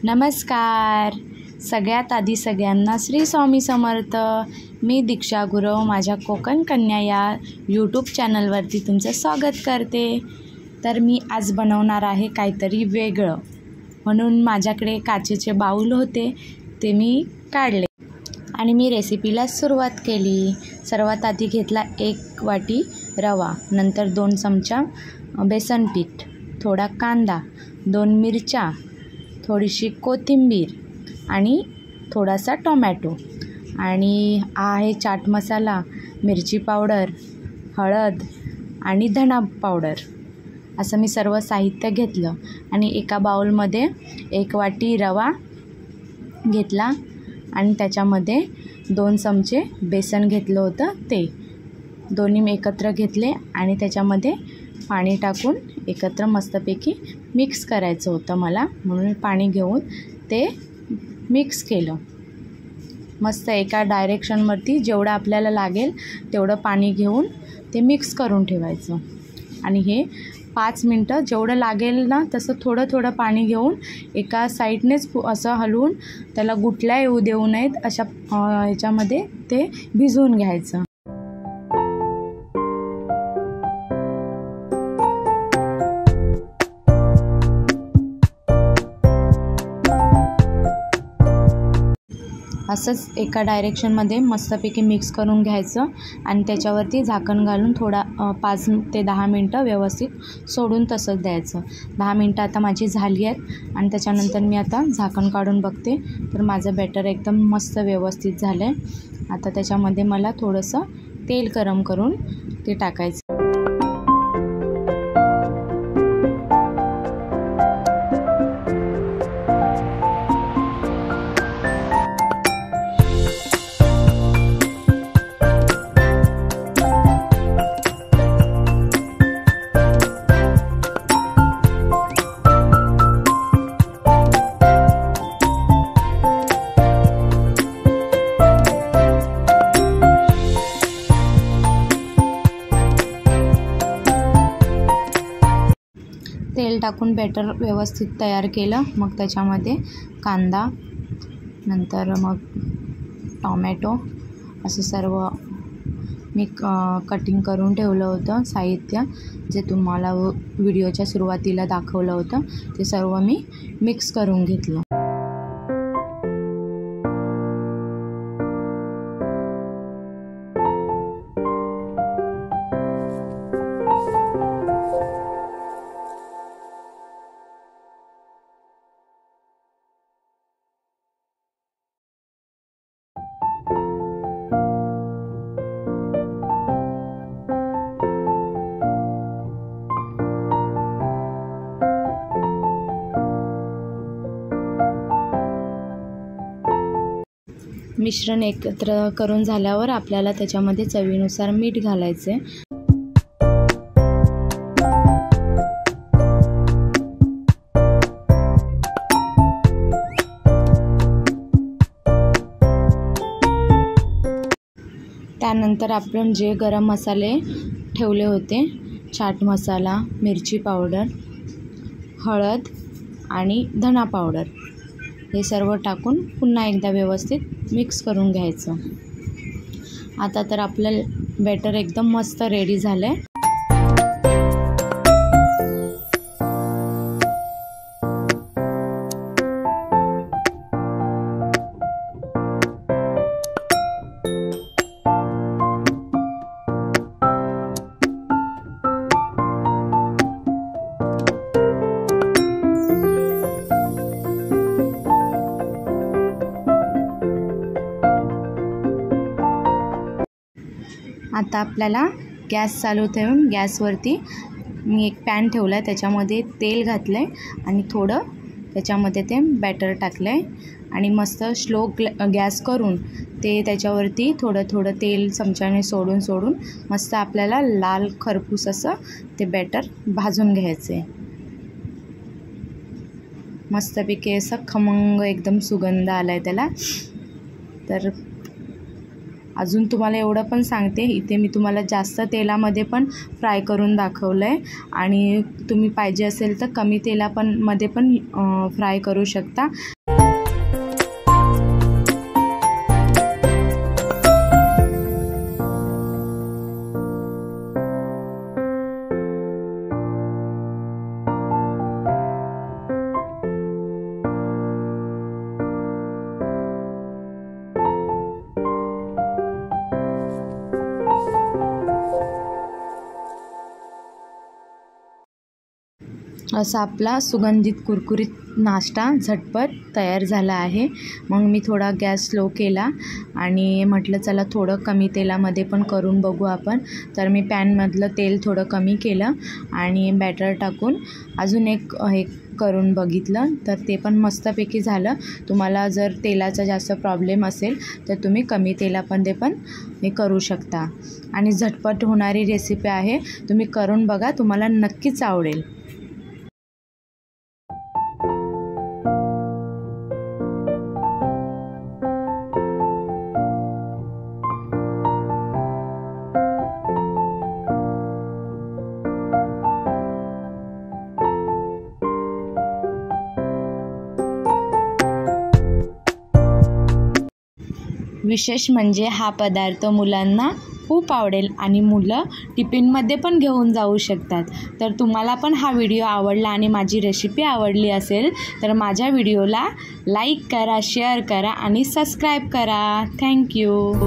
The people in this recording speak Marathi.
नमस्कार. सगळ्यात आधी सगळ्यांना श्री स्वामी समर्थ. मी दीक्षा गुरव माझ्या कोकण कन्या या यूट्यूब चॅनलवरती तुमचं स्वागत करते. तर मी आज बनवणार आहे काहीतरी वेगळं, म्हणून माझ्याकडे काचेचे बाऊल होते ते मी काढले आणि मी रेसिपीला सुरुवात केली. सर्वात आधी घेतला 1 वाटी रवा, नंतर 2 चमचा बेसन पीठ, थोडा कांदा, 2 मिरच्या, थोडीशी कोथिंबीर आणि थोडासा टोमॅटो, आणि आहे चाट मसाला, मिरची पावडर, हळद आणि धना पावडर. असं मी सर्व साहित्य घेतलं आणि एका बाउलमध्ये 1 वाटी रवा घेतला आणि त्याच्यामध्ये 2 चमचे बेसन घेतलं होतं, ते दोन्ही मी एकत्र घेतले आणि त्याच्यामध्ये पाणी टाकून एकत्र मस्तपैकी मिक्स करायचं होतं मला, म्हणून पाणी घेऊन ते मिक्स केलं. मस्त एका डायरेक्शनवरती जेवढं आपल्याला लागेल तेवढं पाणी घेऊन ते मिक्स करून ठेवायचं. आणि हे 5 मिनटं जेवढं लागेल ना तसं थोडं थोडं पाणी घेऊन एका साईडनेच असं हलवून त्याला गुठल्या येऊ देऊ नयेत अशा ह्याच्यामध्ये ते भिजवून घ्यायचं. असंच एका डायरेक्शनमध्ये मस्तपैकी मिक्स करून घ्यायचं आणि त्याच्यावरती झाकण घालून 5 ते 10 मिनटं व्यवस्थित सोडून तसंच द्यायचं. 10 मिनटं आता माझी झाली आहेत आणि त्याच्यानंतर मी आता झाकण काढून बघते तर माझं बॅटर एकदम मस्त व्यवस्थित झालं आहे. आता त्याच्यामध्ये मला थोडंसं तेल गरम करून ते टाकायचं. तेल टाकून बॅटर व्यवस्थित तयार केलं. मग त्याच्यामध्ये कांदा, नंतर मग टोमॅटो असं सर्व मी कटिंग करून ठेवलं होतं साहित्य, जे तुम्हाला व्हिडिओच्या सुरुवातीला दाखवलं होतं, ते सर्व मी मिक्स करून घेतलं. मिश्रण एकत्र करून झाल्यावर आपल्याला त्याच्यामध्ये चवीनुसार मीठ घालायचे. त्यानंतर आपण जे गरम मसाले ठेवले होते, चाट मसाला, मिरची पावडर, हळद आणि धना पावडर, हे सर्व टाकून पुन्हा एकदा व्यवस्थित मिक्स करून घ्यायचं. आता तर आपलं बॅटर एकदम मस्त रेडी झालं आहे. आता आपल्याला गॅस चालू ठेवून गॅसवरती मी एक पॅन ठेवला आहे, त्याच्यामध्ये तेल घातलं आहे आणि थोडं त्याच्यामध्ये ते बॅटर टाकलं आहे आणि मस्त स्लो गॅस करून ते त्याच्यावरती थोडं थोडं तेल चमच्याने सोडून मस्त आपल्याला लाल खरपूस असं ते बॅटर भाजून घ्यायचं आहे. मस्तपैकी असं खमंग एकदम सुगंध आला आहे त्याला. तर अजून तुम्हाला एवढं पण सांगते, इथे मी तुम्हाला जास्त तेलामध्ये पण फ्राय करून दाखवलं आहे आणि तुम्ही पाहिजे असेल तर कमी तेलामध्ये पण फ्राय करू शकता. असा आपला सुगंधित कुरकुरीत नाश्ता झटपट तयार झाला आहे। मग मी थोडा गॅस स्लो केला आणि म्हटलं चला थोडं कमी तेलामध्ये पण करून बघू आपण। तर मी पॅनमधलं तेल थोडं कमी केलं आणि बॅटर टाकून अजून एक हे करून बघितलं, तर ते पण मस्तपैकी झालं। तुम्हाला जर तेलाचा जास्त प्रॉब्लेम असेल तर तुम्ही कमी तेलामध्ये पण हे करू शकता आणि झटपट होणारी रेसिपी आहे, तुम्ही करून बघा, तुम्हाला नक्कीच आवडेल। विशेष म्हणजे हा पदार्थ मुलांना खूप आवडेल आणि मुलं टिफिनमध्ये पण घेऊन जाऊ शकतात। तर तुम्हाला पण हा व्हिडिओ आवडला आणि माझी रेसिपी आवडली असेल तर माझ्या व्हिडिओला लाईक करा, शेअर करा आणि सबस्क्राईब करा। थँक्यू।